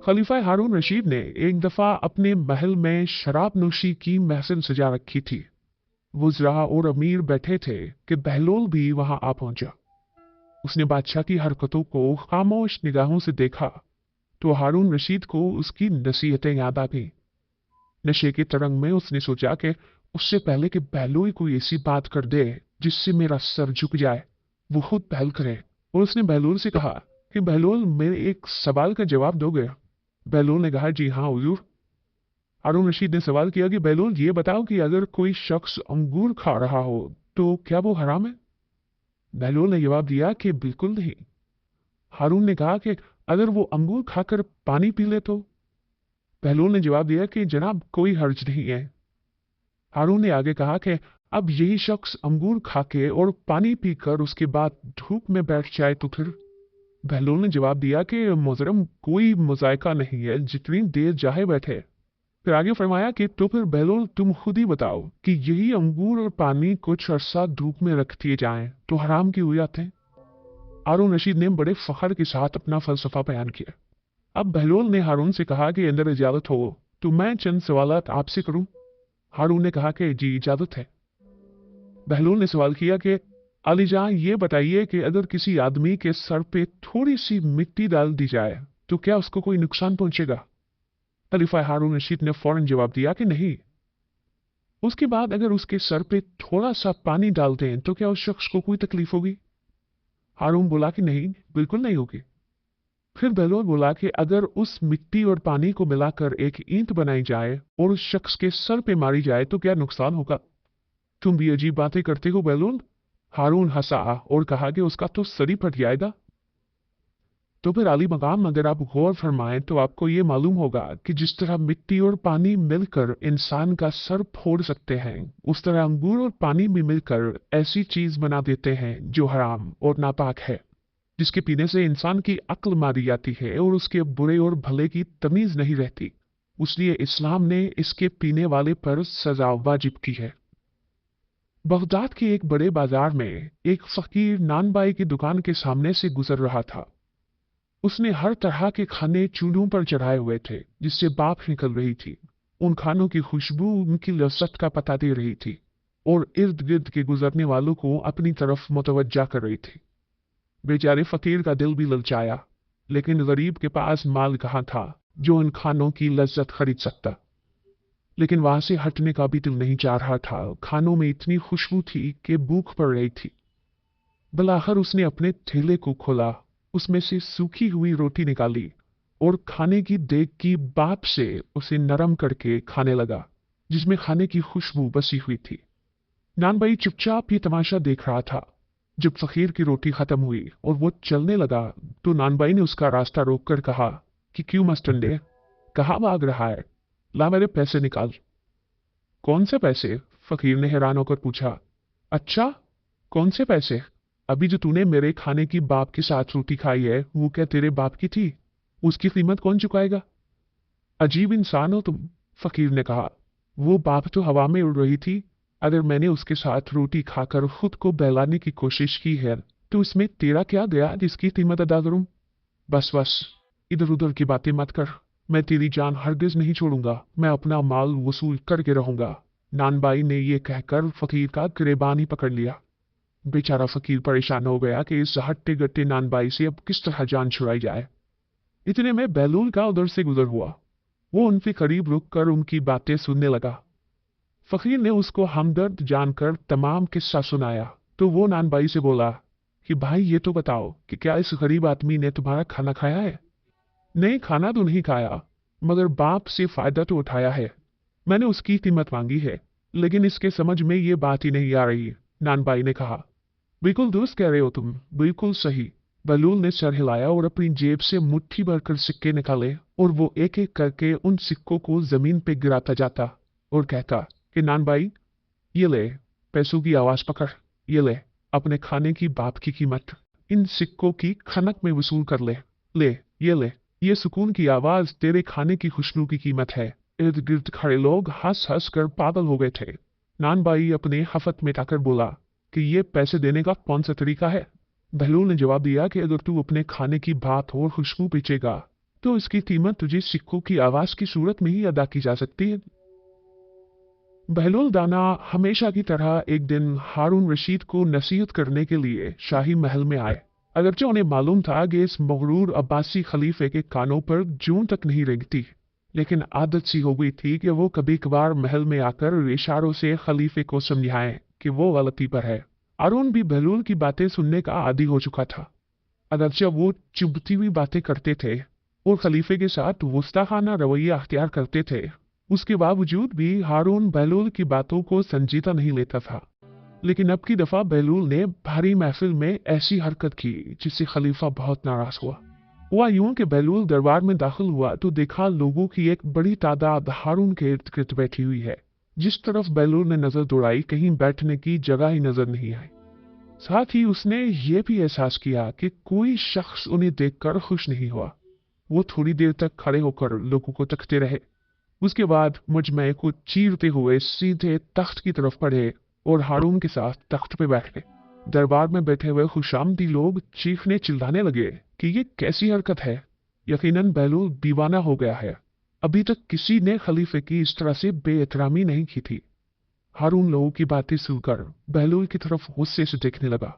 खलीफा हारून रशीद ने एक दफा अपने महल में शराब नोशी की महफिल सजा रखी थी। वुज़रा और अमीर बैठे थे कि बहलोल भी वहां आ पहुंचा। उसने बादशाह की हरकतों को खामोश निगाहों से देखा तो हारून रशीद को उसकी नसीहतें याद आ गईं। नशे के तरंग में उसने सोचा कि उससे पहले कि बहलोल कोई ऐसी बात कर दे जिससे मेरा सर झुक जाए, वो खुद पहल करे। और उसने बहलोल से कहा कि बहलोल, मेरे एक सवाल का जवाब दोगे? बहलोल ने कहा, जी हाँ हुजूर। हारून रशीद ने सवाल किया कि बहलोल, ये बताओ कि अगर कोई शख्स अंगूर खा रहा हो तो क्या वो हराम है? बहलोल ने जवाब दिया कि बिल्कुल नहीं। हारून ने कहा कि अगर वो अंगूर खाकर पानी पी ले तो? बहलोल ने जवाब दिया कि जनाब, कोई हर्ज नहीं है। हारून ने आगे कहा कि अब यही शख्स अंगूर खाके और पानी पीकर उसके बाद धूप में बैठ जाए तो फिर? बहलोल ने जवाब दिया कि मोहतरम, कोई मुज़ायका नहीं है, जितनी देर चाहे बैठे। फिर आगे फरमाया कि तो फिर बहलोल, तुम खुद ही बताओ कि यही अंगूर और पानी कुछ अरसा धूप में रख दिए जाएं तो हराम क्यों हो जाते हैं? हारून रशीद ने बड़े फख्र के साथ अपना फलसफा बयान किया। अब बहलोल ने हारून से कहा कि अंदर इजाजत हो तो मैं चंद सवालात आपसे करूं। हारून ने कहा कि जी इजाजत है। बहलोल ने सवाल किया कि अलीजान, ये बताइए कि अगर किसी आदमी के सर पे थोड़ी सी मिट्टी डाल दी जाए तो क्या उसको कोई नुकसान पहुंचेगा? खलीफा हारून रशीद ने फौरन जवाब दिया कि नहीं। उसके बाद अगर उसके सर पे थोड़ा सा पानी डाल दें तो क्या उस शख्स को कोई तकलीफ होगी? हारून बोला कि नहीं, बिल्कुल नहीं होगी। फिर बहलोल बोला कि अगर उस मिट्टी और पानी को मिलाकर एक ईंट बनाई जाए और उस शख्स के सर पे मारी जाए तो क्या नुकसान होगा? तुम भी अजीब बातें करते हो बहलोल। हारून हंसा और कहा कि उसका तो सर ही फट जाएगा। तो फिर आली मकाम, अगर आप गौर फरमाएं तो आपको ये मालूम होगा कि जिस तरह मिट्टी और पानी मिलकर इंसान का सर फोड़ सकते हैं, उस तरह अंगूर और पानी भी मिलकर ऐसी चीज बना देते हैं जो हराम और नापाक है, जिसके पीने से इंसान की अक्ल मारी जाती है और उसके बुरे और भले की तमीज नहीं रहती। इसलिए इस्लाम ने इसके पीने वाले पर सजा वाजिब की है। बगदाद के एक बड़े बाजार में एक फकीर नानबाई की दुकान के सामने से गुजर रहा था। उसने हर तरह के खाने चूल्हों पर चढ़ाए हुए थे जिससे भाप निकल रही थी। उन खानों की खुशबू उनकी लज्जत का पता दे रही थी और इर्द गिर्द के गुजरने वालों को अपनी तरफ मुतवज्जा कर रही थी। बेचारे फकीर का दिल भी ललचाया, लेकिन गरीब के पास माल कहाँ था जो उन खानों की लज्जत खरीद सकता। लेकिन वहां से हटने का भी दिल नहीं चाह रहा था। खानों में इतनी खुशबू थी कि भूख पड़ रही थी। बलाखिर उसने अपने थैले को खोला, उसमें से सूखी हुई रोटी निकाली और खाने की देग की भाप से उसे नरम करके खाने लगा, जिसमें खाने की खुशबू बसी हुई थी। नानबाई चुपचाप ये तमाशा देख रहा था। जब फकीर की रोटी खत्म हुई और वो चलने लगा तो नानबाई ने उसका रास्ता रोककर कहा कि क्यों मस्टंडे, कहाँ भाग रहा है? ला मेरे पैसे निकाल। कौन से पैसे? फकीर ने हैरान होकर पूछा। अच्छा, कौन से पैसे? अभी जो तूने मेरे खाने की बाप के साथ रोटी खाई है वो क्या तेरे बाप की थी? उसकी कीमत कौन चुकाएगा? अजीब इंसान हो तुम, फकीर ने कहा। वो बाप तो हवा में उड़ रही थी। अगर मैंने उसके साथ रोटी खाकर खुद को बहलाने की कोशिश की है तो इसमें तेरा क्या गया जिसकी कीमत अदा करूं? बस बस, इधर उधर की बातें मत कर। मैं तेरी जान हरगिज नहीं छोड़ूंगा। मैं अपना माल वसूल करके रहूंगा। नानबाई ने यह कहकर फकीर का गिरेबान ही पकड़ लिया। बेचारा फकीर परेशान हो गया कि इस हट्टे गट्टे नानबाई से अब किस तरह जान छुड़ाई जाए। इतने में बहलोल का उधर से गुजर हुआ। वो उनके करीब रुककर उनकी बातें सुनने लगा। फकीर ने उसको हमदर्द जानकर तमाम किस्सा सुनाया तो वो नानबाई से बोला कि भाई, ये तो बताओ कि क्या इस गरीब आदमी ने तुम्हारा खाना खाया है? नहीं, खाना तो नहीं खाया, मगर बाप से फायदा तो उठाया है। मैंने उसकी कीमत मांगी है, लेकिन इसके समझ में ये बात ही नहीं आ रही, नानबाई ने कहा। बिल्कुल दुरुस्त कह रहे हो तुम, बिल्कुल सही। बहलोल ने सर हिलाया और अपनी जेब से मुट्ठी भरकर सिक्के निकाले और वो एक एक करके उन सिक्कों को जमीन पे गिराता जाता और कहता कि नानबाई, ये ले, पैसों की आवाज पकड़, ये ले अपने खाने की बाप की कीमत। इन सिक्कों की खनक में वसूल कर ले। ले, ये सुकून की आवाज तेरे खाने की खुशबू की कीमत है। इर्द गिर्द खड़े लोग हंस हंस कर पागल हो गए थे। नानबाई अपने हफत मिटाकर बोला कि ये पैसे देने का कौन सा तरीका है? बहलोल ने जवाब दिया कि अगर तू अपने खाने की बात और खुशबू बेचेगा तो इसकी कीमत तुझे सिक्कों की आवाज की सूरत में ही अदा की जा सकती है। बहलोल दाना हमेशा की तरह एक दिन हारून रशीद को नसीहत करने के लिए शाही महल में आए। अगरचे उन्हें मालूम था कि इस मगरूर अब्बासी खलीफे के कानों पर जूं तक नहीं रेंगती, लेकिन आदत सी हो गई थी कि वो कभी कभार महल में आकर इशारों से खलीफे को समझाएं कि वो गलती पर है। हारून भी बहलोल की बातें सुनने का आदी हो चुका था। अगरचे वो चुभती हुई बातें करते थे और खलीफे के साथ गुस्ताखाना रवैया अख्तियार करते थे, उसके बावजूद भी हारून बहलोल की बातों को संजीदा नहीं लेता था। लेकिन अब की दफा बहलोल ने भारी महफिल में ऐसी हरकत की जिससे खलीफा बहुत नाराज हुआ यूं कि बहलोल दरबार में दाखिल हुआ तो देखा लोगों की एक बड़ी तादाद हारून के इर्द गिर्द बैठी हुई है। जिस तरफ बहलोल ने नजर दौड़ाई कहीं बैठने की जगह ही नजर नहीं आई। साथ ही उसने ये भी एहसास किया कि कोई शख्स उन्हें देखकर खुश नहीं हुआ। वो थोड़ी देर तक खड़े होकर लोगों को तकते रहे। उसके बाद मुजमे को चीरते हुए सीधे तख्त की तरफ बढ़े और हारून के साथ तख्त पे बैठ गए। दरबार में बैठे हुए खुशामदी लोग चीखने चिल्लाने लगे कि ये कैसी हरकत है, यकीनन बहलोल दीवाना हो गया है। अभी तक किसी ने खलीफे की इस तरह से बेएहतरामी नहीं की थी। हारून लोगों की बातें सुनकर बहलोल की तरफ गुस्से से देखने लगा,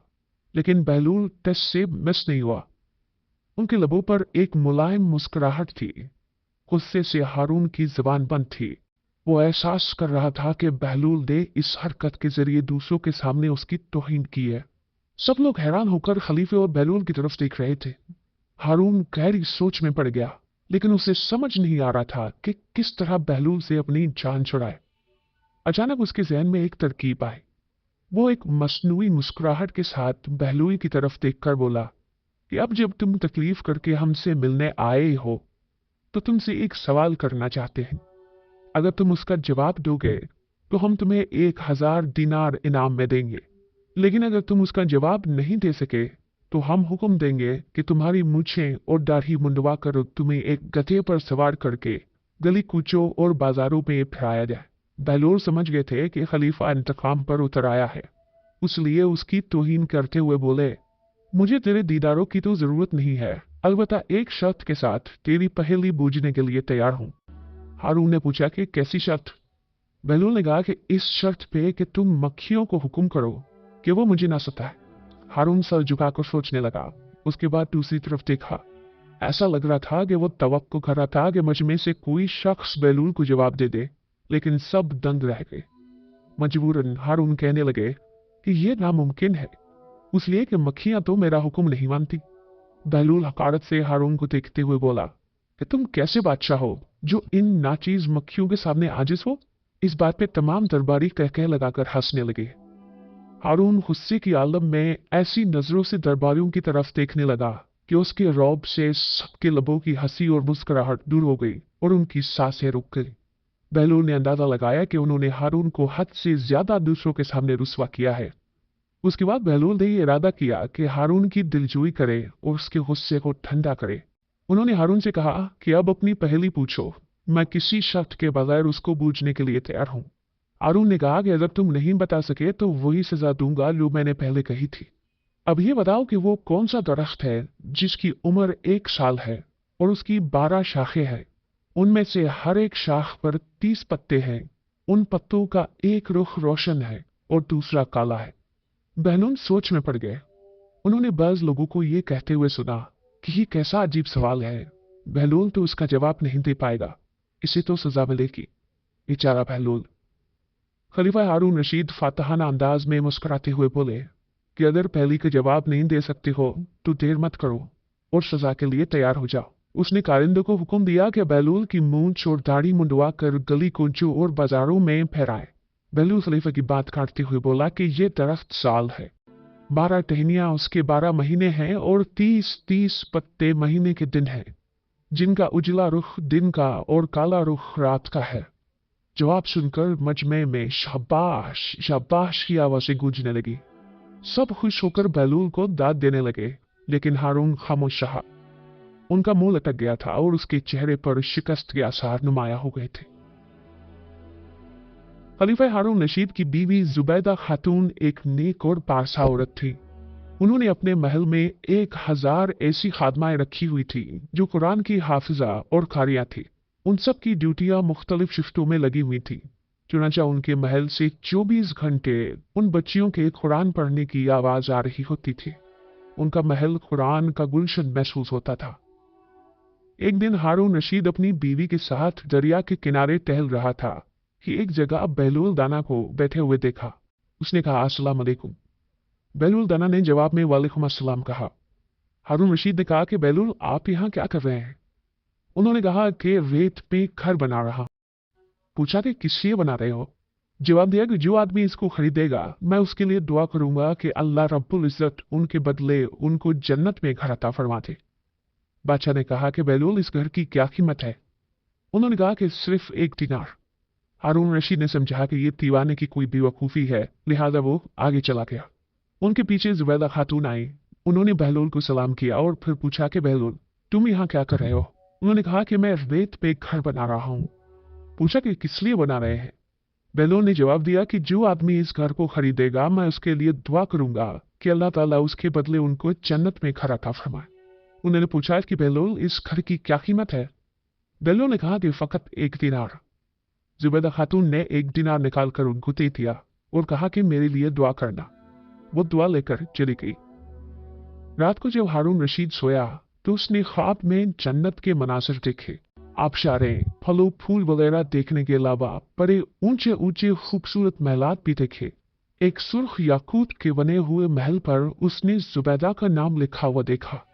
लेकिन बहलोल टस से मिस नहीं हुआ। उनके लबों पर एक मुलायम मुस्कुराहट थी। गुस्से से हारून की जुबान बंद थी। वो एहसास कर रहा था कि बहलोल ने इस हरकत के जरिए दूसरों के सामने उसकी तौहीन की है। सब लोग हैरान होकर खलीफे और बहलोल की तरफ देख रहे थे। हारून गहरी सोच में पड़ गया, लेकिन उसे समझ नहीं आ रहा था कि किस तरह बहलोल से अपनी जान छुड़ाए। अचानक उसके जहन में एक तरकीब आई। वो एक मसनूई मुस्कुराहट के साथ बहलोल की तरफ देखकर बोला कि अब जब तुम तकलीफ करके हमसे मिलने आए हो तो तुमसे एक सवाल करना चाहते हैं। अगर तुम उसका जवाब दोगे तो हम तुम्हें 1000 दिनार इनाम में देंगे, लेकिन अगर तुम उसका जवाब नहीं दे सके तो हम हुक्म देंगे कि तुम्हारी मूछें और दाढ़ी मुंडवा कर तुम्हें एक गधे पर सवार करके गली कूचों और बाजारों में फिराया जाए। बहलोल समझ गए थे कि खलीफा इंतकाम पर उतर आया है, इसलिए उसकी तौहीन करते हुए बोले, मुझे तेरे दीदारों की तो जरूरत नहीं है, अलबत्ता एक शर्त के साथ तेरी पहेली बूझने के लिए तैयार हूं। हारून ने पूछा कि कैसी शर्त? बहलोल ने कहा कि इस शर्त पे कि तुम मक्खियों को हुक्म करो कि वो मुझे ना सताए। हारून सर झुकाकर सोचने लगा। उसके बाद दूसरी तरफ देखा। ऐसा लग रहा था कि वो तवक्को कर रहा था कि मुझ में से कोई शख्स बहलोल को जवाब दे दे, लेकिन सब दंग रह गए। मजबूरन हारून कहने लगे कि यह नामुमकिन है, इसलिए कि मक्खियां तो मेरा हुक्म नहीं मानती। बहलोल हकारत से हारून को देखते हुए बोला कि तुम कैसे बादशाह हो जो इन नाचीज मक्खियों के सामने आजिज हो? इस बात पे तमाम दरबारी कह लगाकर हंसने लगे। हारून गुस्से की आलम में ऐसी नजरों से दरबारियों की तरफ देखने लगा कि उसके रौब से सबके लबों की हंसी और मुस्कुराहट दूर हो गई और उनकी सांसें रुक गई। बहलोल ने अंदाजा लगाया कि उन्होंने हारून को हद से ज्यादा दूसरों के सामने रुस्वा किया है। उसके बाद बहलोल ने यह इरादा किया कि हारून की दिलजोई करे और उसके गुस्से को ठंडा करे। उन्होंने हारून से कहा कि अब अपनी पहेली पूछो, मैं किसी शर्त के बगैर उसको बूझने के लिए तैयार हूं। हारून ने कहा कि अगर तुम नहीं बता सके तो वही सजा दूंगा जो मैंने पहले कही थी। अब ये बताओ कि वो कौन सा दरख्त है जिसकी उम्र 1 साल है और उसकी 12 शाखें हैं। उनमें से हर एक शाख पर 30 पत्ते हैं। उन पत्तों का एक रुख रोशन है और दूसरा काला है। बहलोल सोच में पड़ गए। उन्होंने बाज लोगों को ये कहते हुए सुना कि ये कैसा अजीब सवाल है, बहलोल तो उसका जवाब नहीं दे पाएगा, इसे तो सजा मिलेगी। बेचारा बहलोल। खलीफा हारून रशीद फातहाना अंदाज में मुस्कुराते हुए बोले कि अगर पहली का जवाब नहीं दे सकते हो तो देर मत करो और सजा के लिए तैयार हो जाओ। उसने कारिंदों को हुक्म दिया कि बहलोल की मूंछ और दाढ़ी मुंडवा कर गली कूचों और बाजारों में फहराए। बहलोल खलीफा की बात काटते हुए बोला कि ये दरख्त साल है, 12 टहनियां उसके 12 महीने हैं और 30-30 पत्ते महीने के दिन हैं, जिनका उजला रुख दिन का और काला रुख रात का है। जवाब सुनकर मजमे में शाबाश शाबाश की आवाजें गूंजने लगी। सब खुश होकर बहलोल को दाद देने लगे, लेकिन हारून खामोश रहा। उनका मुंह लटक गया था और उसके चेहरे पर शिकस्त के आसार नुमाया हो गए थे। खलीफा हारून रशीद की बीवी जुबैदा खातून एक नेक और पारसा औरत थी। उन्होंने अपने महल में 1000 ऐसी खादमाएं रखी हुई थी जो कुरान की हाफिजा और कारियां थी। उन सब की ड्यूटियां मुख्तलिफ शिफ्टों में लगी हुई थी। चुनांचा उनके महल से 24 घंटे उन बच्चियों के कुरान पढ़ने की आवाज आ रही होती थी। उनका महल कुरान का गुलशन महसूस होता था। एक दिन हारून रशीद अपनी बीवी के साथ दरिया के किनारे टहल रहा था कि एक जगह बहलूल दाना को बैठे हुए देखा। उसने कहा, अस्सलाम अलैकुम। बहलूल दाना ने जवाब में वालेकुम अस्सलाम कहा। हारून रशीद ने कहा कि बहलूल, आप यहाँ क्या कर रहे हैं? उन्होंने कहा कि रेत पे घर बना रहा। पूछा कि किस लिए बना रहे हो? जवाब दिया कि जो आदमी इसको खरीदेगा मैं उसके लिए दुआ करूंगा कि अल्लाह रब्बुल इज्जत उनके बदले उनको जन्नत में घर अता फरमा दे। बादशाह ने कहा कि बहलूल, इस घर की क्या कीमत है? उन्होंने कहा कि सिर्फ 1 दिनार। हारून रशीद ने समझा कि ये दीवाने की कोई बेवकूफ़ी है, लिहाजा वो आगे चला गया। उनके पीछे जुबैदा खातून आई। उन्होंने बहलूल को सलाम किया और फिर पूछा कि बहलूल, तुम यहाँ क्या कर रहे हो? उन्होंने कहा कि मैं रेत पे घर बना रहा हूँ। पूछा कि किस लिए बना रहे हैं? बहलूल ने जवाब दिया कि जो आदमी इस घर को खरीदेगा मैं उसके लिए दुआ करूंगा कि अल्लाह ताला उसके बदले उनको जन्नत में घर अता फरमाए। उन्होंने पूछा कि बहलूल, इस घर की क्या कीमत है? बहलूल ने कहा कि फकत 1 दिनार। जुबैदा खातून ने 1 दिनार निकाल कर उनको दे दिया और कहा कि मेरे लिए दुआ करना। वो दुआ लेकर चली गई। रात को जब हारून रशीद सोया तो उसने ख्वाब में जन्नत के मनासिर देखे। आबशारें, फलों फूल वगैरह देखने के अलावा बड़े ऊंचे ऊंचे खूबसूरत महलात भी देखे। एक सुर्ख याकूत के बने हुए महल पर उसने जुबैदा का नाम लिखा हुआ देखा।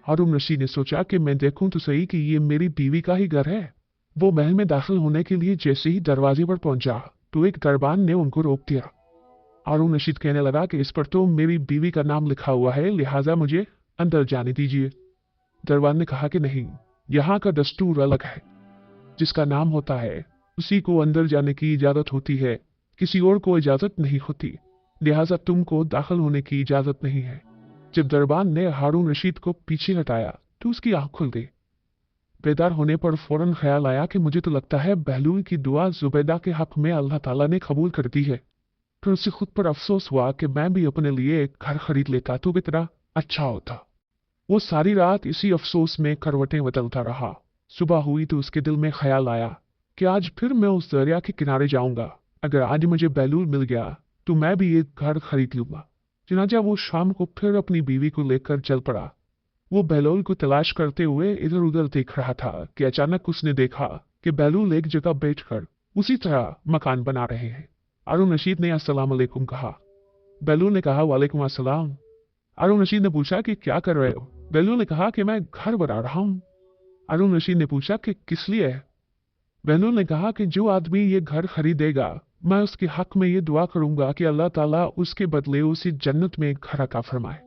हारून रशीद ने सोचा कि मैं देखूं तो सही कि ये मेरी बीवी का ही घर है। वो महल में दाखिल होने के लिए जैसे ही दरवाजे पर पहुंचा तो एक दरबान ने उनको रोक दिया। हारून रशीद कहने लगा कि इस पर तो मेरी बीवी का नाम लिखा हुआ है, लिहाजा मुझे अंदर जाने दीजिए। दरबान ने कहा कि नहीं, यहाँ का दस्तूर अलग है। जिसका नाम होता है उसी को अंदर जाने की इजाजत होती है, किसी और को इजाजत नहीं होती, लिहाजा तुमको दाखिल होने की इजाजत नहीं है। जब दरबान ने हारून रशीद को पीछे हटाया तो उसकी आंख खुल गई। बेदार होने पर फौरन ख्याल आया कि मुझे तो लगता है बहलूल की दुआ जुबैदा के हक में अल्लाह ताला ने कबूल कर दी है। फिर उसे खुद पर अफसोस हुआ कि मैं भी अपने लिए एक घर खरीद लेता तो कितना अच्छा होता। वो सारी रात इसी अफसोस में करवटें बदलता रहा। सुबह हुई तो उसके दिल में ख्याल आया कि आज फिर मैं उस दरिया के किनारे जाऊंगा। अगर आज मुझे बहलूल मिल गया तो मैं भी एक घर खरीद लूंगा। चुनांचा वो शाम को फिर अपनी बीवी को लेकर चल पड़ा। वो बहलूल को तलाश करते हुए इधर उधर देख रहा था कि अचानक उसने देखा कि बहलूल एक जगह बैठकर उसी तरह मकान बना रहे हैं। हारून रशीद ने अस्सलाम अलैकुम कहा। बहलूल ने कहा, वालेकुम अस्सलाम। हारून रशीद ने पूछा कि क्या कर रहे हो? बहलूल ने कहा कि मैं घर बना रहा हूँ। हारून रशीद ने पूछा कि किस लिए? बहलूल ने कहा कि जो आदमी ये घर खरीदेगा मैं उसके हक में ये दुआ करूंगा कि अल्लाह ताला उसके बदले उसे जन्नत में घर अता फरमाए।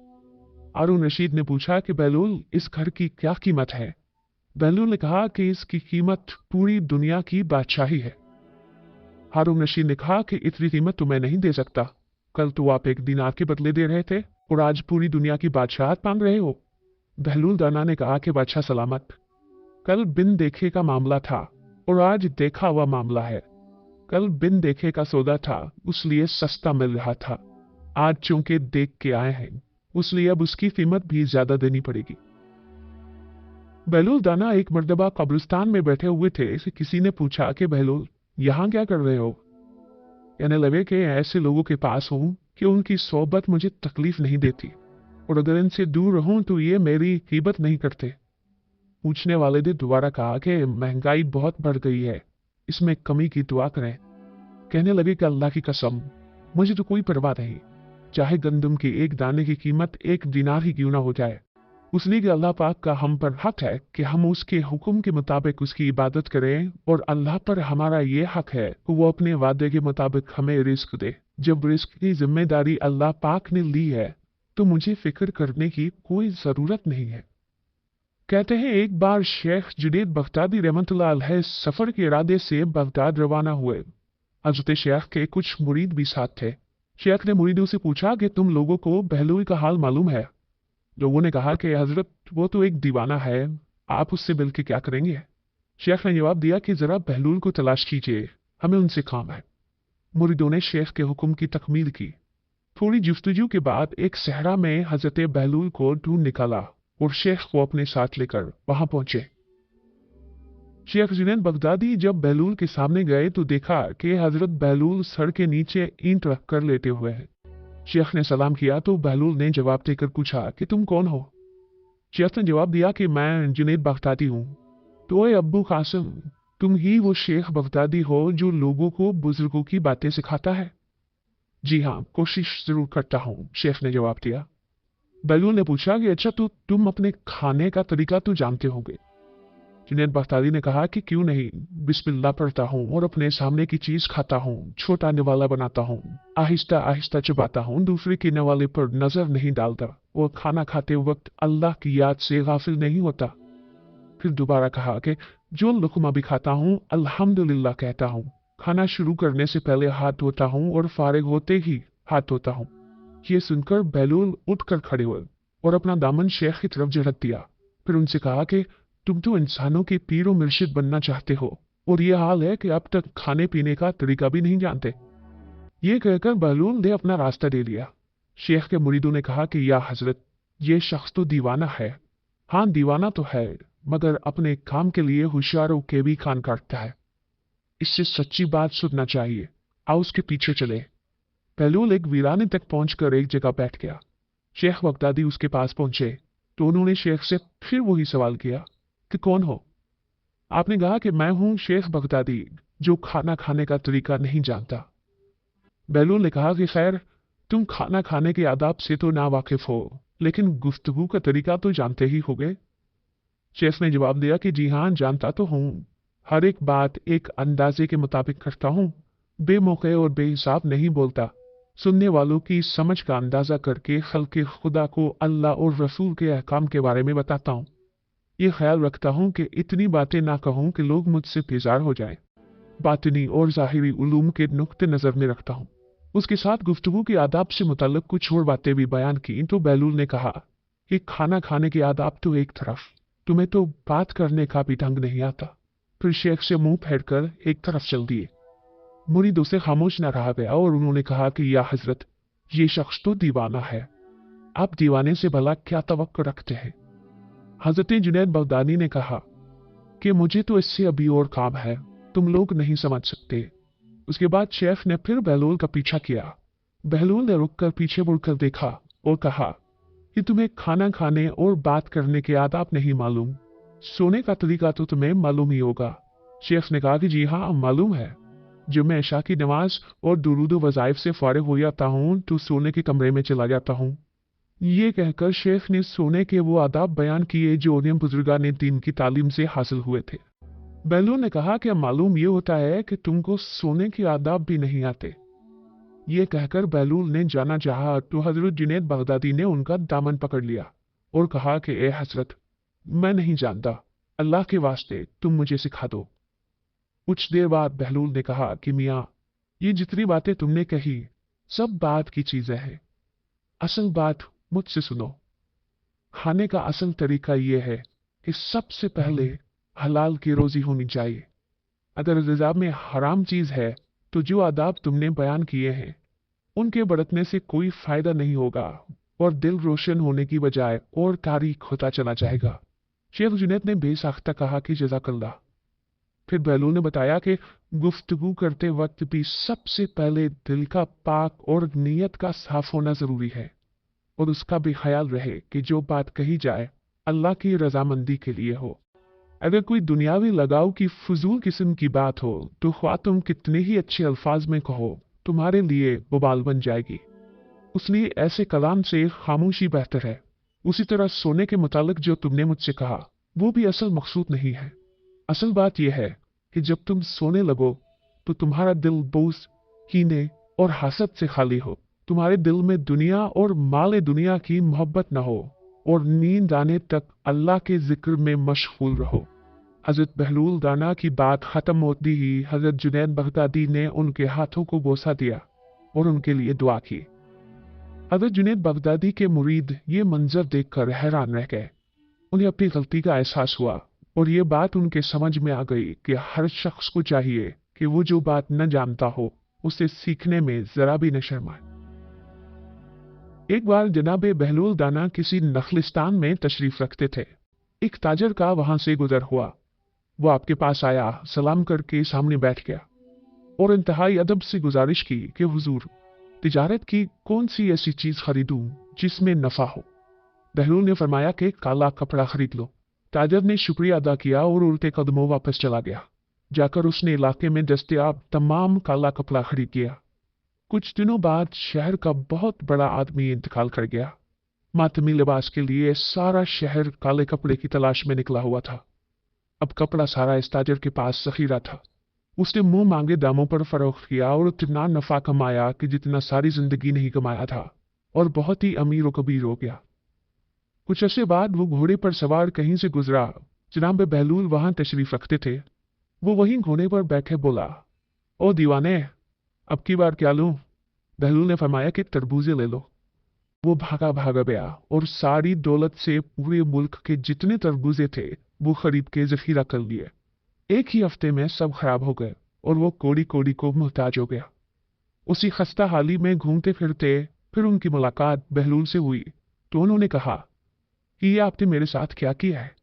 हारून रशीद ने पूछा कि बहलूल, इस घर की क्या कीमत है? बहलूल ने कहा कि इसकी कीमत पूरी दुनिया की बादशाही है। हारून रशीद ने कहा कि इतनी कीमत तो मैं नहीं दे सकता। कल तो आप 1 दिनार के बदले दे रहे थे और आज पूरी दुनिया की बादशाहत मांग रहे हो। बहलूल दाना ने कहा कि बादशाह सलामत, कल बिन देखे का मामला था और आज देखा हुआ मामला है। कल बिन देखे का सौदा था उसलिए सस्ता मिल रहा था, आज चूंकि देख के आए हैं उसलिए अब उसकी कीमत भी ज्यादा देनी पड़ेगी। बहलूल दाना एक मर्तबा कब्रिस्तान में बैठे हुए थे। किसी ने पूछा कि बहलूल, यहाँ क्या कर रहे हो? कहने लगे कि ऐसे लोगों के पास हूं कि उनकी सोहबत मुझे तकलीफ नहीं देती और अगर इनसे दूर रहूं तो ये मेरी कीमत नहीं करते। पूछने वाले ने दोबारा कहा कि महंगाई बहुत बढ़ गई है, इसमें कमी की दुआ करें। कहने लगे कि अल्लाह की कसम, मुझे तो कोई परवाह नहीं, चाहे गंदम के एक दाने की कीमत 1 दिनार ही क्यों ना हो जाए। उसलिए कि अल्लाह पाक का हम पर हक है कि हम उसके हुक्म के मुताबिक उसकी इबादत करें और अल्लाह पर हमारा ये हक है कि वो अपने वादे के मुताबिक हमें रिस्क दे। जब रिस्क की जिम्मेदारी अल्लाह पाक ने ली है तो मुझे फिक्र करने की कोई जरूरत नहीं है। कहते हैं एक बार शेख जुनैद बगदादी रहमतुल्लाह अलैह सफर के इरादे से बगदाद रवाना हुए। हजरत शेख के कुछ मुरीद भी साथ थे। शेख ने मुरीदों से पूछा कि तुम लोगों को बहलूल का हाल मालूम है? लोगों ने कहा कि हजरत, वो तो एक दीवाना है, आप उससे मिल के क्या करेंगे? शेख ने जवाब दिया कि जरा बहलूल को तलाश कीजिए, हमें उनसे काम है। मुरीदों ने शेख के हुक्म की तकमील की। थोड़ी जुफ्तजू के बाद एक सहरा में हजरत बहलूल को ढूंढ निकाला और शेख को अपने साथ लेकर वहां पहुंचे। शेख जुनैद बगदादी जब बहलूल के सामने गए तो देखा कि हजरत बहलूल सड़ के नीचे ईंट रखकर लेटे हुए हैं। शेख ने सलाम किया तो बहलूल ने जवाब देकर पूछा कि तुम कौन हो? शेख ने जवाब दिया कि मैं जुनैद बगदादी हूँ। तो ए अब्बू कासिम, तुम ही वो शेख बगदादी हो जो लोगों को बुजुर्गों की बातें सिखाता है? जी हाँ, कोशिश जरूर करता हूँ, शेख ने जवाब दिया। बहलूल ने पूछा कि अच्छा तो तुम अपने खाने का तरीका तो जानते होंगे? जुनैद बगदादी ने कहा कि क्यों नहीं, बिस्मिल्लाह पढ़ता हूँ और अपने सामने की चीज खाता हूँ, छोटा निवाला बनाता हूँ, आहिस्ता आहिस्ता चबाता हूँ, दूसरे के निवाले पर नजर नहीं डालता और खाना खाते वक्त अल्लाह की याद से गाफिल नहीं होता। फिर दोबारा कहा कि जो लुकमा भी खाता हूँ अल्हम्दुलिल्लाह कहता हूँ, खाना शुरू करने से पहले हाथ धोता हूँ और फारिग होते ही हाथ धोता हूँ। ये सुनकर बहलूल उठकर खड़े हुए और अपना दामन शेख की तरफ झटक दिया। फिर उनसे कहा कि तुम तो इंसानों के पीर व मुर्शिद बनना चाहते हो और ये हाल है कि अब तक खाने पीने का तरीका भी नहीं जानते। ये कहकर बहलूल ने अपना रास्ता ले लिया। शेख के मुरीदों ने कहा कि या हजरत, ये शख्स तो दीवाना है। हाँ, दीवाना तो है, मगर अपने काम के लिए होशियारों के भी कान काटता है। इससे सच्ची बात सुनना चाहिए, आओ उसके पीछे चले। बहलूल एक वीराने तक पहुंचकर एक जगह बैठ गया। शेख बगदादी उसके पास पहुंचे तो उन्होंने शेख से फिर वही सवाल किया कि कौन हो? आपने कहा कि मैं हूं शेख बगदादी जो खाना खाने का तरीका नहीं जानता। बहलूल ने कहा कि खैर, तुम खाना खाने के आदाब से तो ना वाकिफ हो, लेकिन गुफ्तगू का तरीका तो जानते ही होगे। शेख ने जवाब दिया कि जी हाँ, जानता तो हूँ। हर एक बात एक अंदाजे के मुताबिक करता हूँ, बेमौके और बेहिसाब नहीं बोलता। सुनने वालों की समझ का अंदाजा करके खल्क़े खुदा को अल्लाह और रसूल के अहकाम के बारे में बताता हूँ। ये ख्याल रखता हूँ कि इतनी बातें ना कहूँ कि लोग मुझसे बेजार हो जाएं। बातिनी और ज़ाहिरी उलूम के नुक्ते नज़र में रखता हूँ। उसके साथ गुफ्तगू के आदाब से मुताल्लिक़ कुछ और बातें भी बयान की तो बहलूल ने कहा कि खाना खाने के आदाब तो एक तरफ, तुम्हें तो बात करने का भी ढंग नहीं आता। फिर शेख से मुंह फेर कर एक तरफ चल दिए। मुरीदों से खामोश न रहा गया और उन्होंने कहा कि या हजरत, ये शख्स तो दीवाना है, आप दीवाने से भला क्या तवक्को रखते हैं? हजरत जुनैद बगदादी ने कहा कि मुझे तो इससे अभी और काम है, तुम लोग नहीं समझ सकते। उसके बाद शेख ने फिर बहलूल का पीछा किया। बहलूल ने रुककर पीछे मुड़कर देखा और कहा कि तुम्हें खाना खाने और बात करने के आदाब नहीं मालूम, सोने का तरीका तो तुम्हें मालूम ही होगा। शेख ने कहा कि जी हाँ, मालूम है। जब मैं इशा की नमाज और दुरूद वज़ाइफ से फारिग हो जाता हूँ तो सोने के कमरे में चला जाता हूँ। ये कहकर शेख ने सोने के वो आदाब बयान किए जो उन्हें बुजुर्गाने दीन की तालीम से हासिल हुए थे। बहलूल ने कहा कि मालूम ये होता है कि तुमको सोने के आदाब भी नहीं आते। ये कहकर बहलूल ने जाना चाहा तो हजरत जुनैद बगदादी ने उनका दामन पकड़ लिया और कहा कि ए हजरत, मैं नहीं जानता, अल्लाह के वास्ते तुम मुझे सिखा दो। कुछ देर बाद बहलूल ने कहा कि मियाँ, ये जितनी बातें तुमने कही सब बात की चीजें हैं, असल बात मुझसे सुनो। खाने का असल तरीका यह है कि सबसे पहले हलाल की रोजी होनी चाहिए। अगर रिज़ा में हराम चीज है तो जो आदाब तुमने बयान किए हैं उनके बरतने से कोई फायदा नहीं होगा और दिल रोशन होने की बजाय और तारीख होता चला जाएगा। शेख जुनैद ने बेसाख्ता कहा कि जज़ाकल्लाह। फिर बहलूल ने बताया कि गुफ्तगू करते वक्त भी सबसे पहले दिल का पाक और नीयत का साफ होना जरूरी है और उसका भी ख्याल रहे कि जो बात कही जाए अल्लाह की रजामंदी के लिए हो। अगर कोई दुनियावी लगाव की फजूल किस्म की बात हो तो ख्वाह तुम कितने ही अच्छे अल्फाज में कहो, तुम्हारे लिए वबाल बन जाएगी। इसलिए ऐसे कलाम से खामोशी बेहतर है। उसी तरह सोने के मुतालिक जो तुमने मुझसे कहा वो भी असल मकसूद नहीं है। असल बात यह है कि जब तुम सोने लगो तो तुम्हारा दिल बोझ, कीने और हसद से खाली हो, तुम्हारे दिल में दुनिया और माले दुनिया की मोहब्बत न हो और नींद आने तक अल्लाह के जिक्र में मशगूल रहो। हजरत बहलूल दाना की बात खत्म होती ही हजरत जुनैद बगदादी ने उनके हाथों को बोसा दिया और उनके लिए दुआ की। हजरत जुनैद बगदादी के मुरीद ये मंजर देखकर हैरान रह गए। उन्हें अपनी गलती का एहसास हुआ और ये बात उनके समझ में आ गई कि हर शख्स को चाहिए कि वो जो बात न जानता हो उसे सीखने में जरा भी न शर्माए। एक बार जनाब बहलोल दाना किसी नखलिस्तान में तशरीफ रखते थे। एक ताजर का वहां से गुजर हुआ। वो आपके पास आया, सलाम करके सामने बैठ गया और इंतहाई अदब से गुजारिश की कि हुजूर, तिजारत की कौन सी ऐसी चीज खरीदूं जिसमें नफा हो। बहलोल ने फरमाया कि काला कपड़ा खरीद लो। ताजर ने शुक्रिया अदा किया और उल्टे कदमों वापस चला गया। जाकर उसने इलाके में दस्तयाब तमाम काला कपड़ा खरीद लिया। कुछ दिनों बाद शहर का बहुत बड़ा आदमी इंतकाल कर गया। मातमी लिबास के लिए सारा शहर काले कपड़े की तलाश में निकला हुआ था। अब कपड़ा सारा इस ताजर के पास ज़खीरा था। उसने मुंह मांगे दामों पर फरोख्त किया और इतना नफा कमाया कि जितना सारी जिंदगी नहीं कमाया था, और बहुत ही अमीर व कबीर हो गया। कुछ अर्से बाद वो घोड़े पर सवार कहीं से गुजरा। जनाब बहलूल वहां तशरीफ रखते थे। वो वहीं घोड़े पर बैठे बोला, ओ दीवाने, अब की बार क्या लूं? बहलूल ने फरमाया कि तरबूजे ले लो। वो भागा भागा गया और सारी दौलत से पूरे मुल्क के जितने तरबूजे थे वो खरीद के जखीरा कर लिए। एक ही हफ्ते में सब खराब हो गए और वो कोड़ी कोड़ी को मुहताज हो गया। उसी खस्ता हाली में घूमते फिरते फिर उनकी मुलाकात बहलूल से हुई तो उन्होंने कहा कि ये आपने मेरे साथ क्या किया है?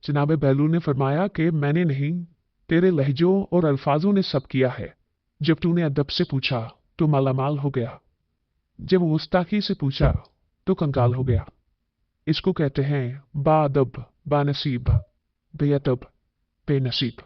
जनाब बहलूल ने फरमाया कि मैंने नहीं, तेरे लहजों और अल्फाजों ने सब किया है। जब तूने अदब से पूछा तो मालामाल हो गया, जब गुस्ताखी से पूछा तो कंगाल हो गया। इसको कहते हैं बाअदब बानसीब, बेअदब बेनसीब।